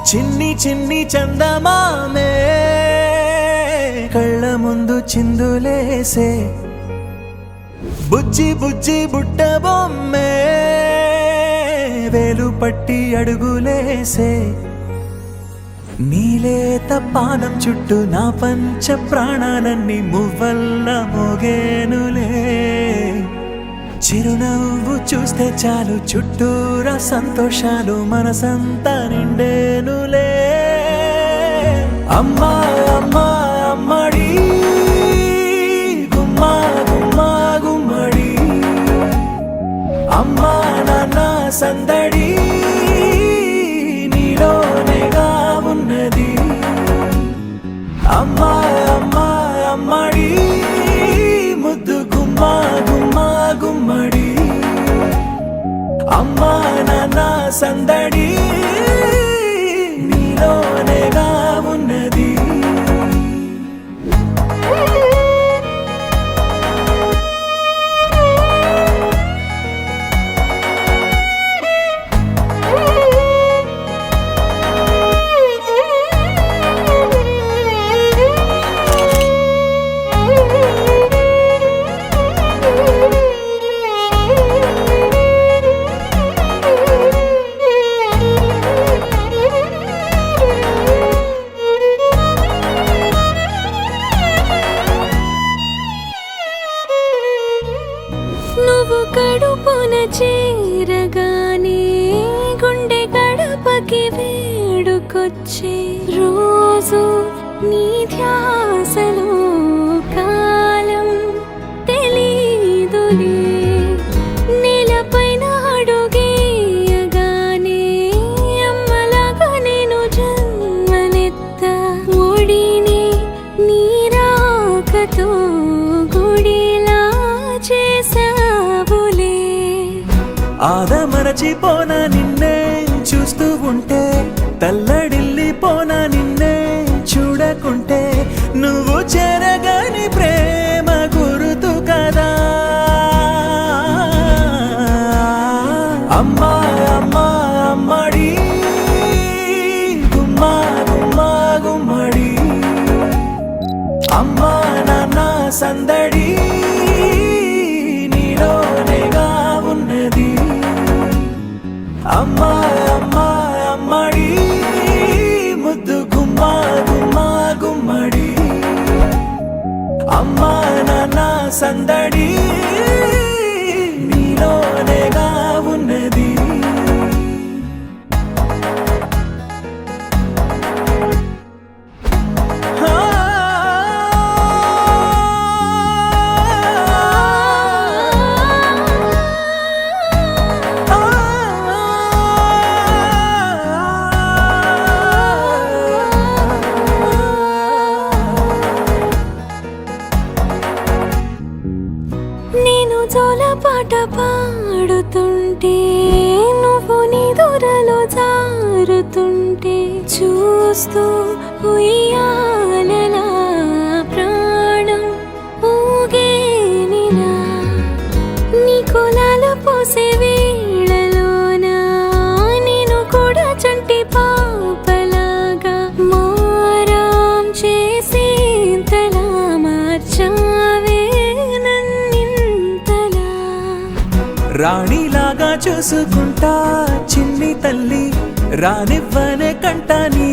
చిన్ని చిన్ని చందమామే కళ్ళ ముందు చిందులేసే బుజ్జి బుజ్జి బుట్ట బొమ్మే వేలు పట్టి అడుగులేసే నీలేత పాదం చుట్టూ నా పంచ ప్రాణాలన్నీ మువ్వల్ల మోగేనులే చిరునవ్వు చూస్తే చాలు చుట్టూరా సంతోషాలు మనసంతా నిండేనులే అమ్మా అమ్మా అమ్మడి గుమ్మా గుమ్మా గుమ్మడి అమ్మా నాన్న సందడి నీలోనేగా ఉన్నది అమ్మా అమ్మా అమ్మడి ముద్దు గుమ్మా గుమ్మా గుమ్మడి అమ్మా నాన్న సందడి నీలోనేగా ఉన్నది నువ్వు కడుపున చేరగానే గుండె గడపకి వేడుకొచ్చే రోజు నీ ధ్యాసలో కాలం తెలీదులే నేలపైన అడుగేయగానే అమ్మలాగా నేను జన్మనెత్త ఒడిని నీ రాకతో గుడిలా చేసావులే ఆదమరచిపోనా నిన్నే చూస్తూ ఉంటే తల్లడిల్లిపోనా నిన్నే చూడకుంటే నువ్వు చెరగని ప్రేమ గురుతు కదా అమ్మా అమ్మా అమ్మడి గుమ్మా గుమ్మా గుమ్మడి అమ్మా నాన్న సందడి నీలోనేగా ఉన్నది అమ్మా అమ్మా అమ్మడి ముద్దు గుమ్మా గుమ్మా గుమ్మడి అమ్మా నాన్న సందడి నీలోనేగా ఉన్నది నేను జోలపాట పాడుతుంటే నువ్వు నీ దూరలో జారుతుంటే చూస్తూ ఉయ్యాలలా ప్రాణం ఊగేనిలా నీ కులాల పోసే వేళలోనా నేను కూడా చంటి పాపలాగా మారాం చేసేంతలా మార్చావే రాణిలాగా చూసుకుంటా చిన్ని తల్లి రానివ్వనే కంట నీ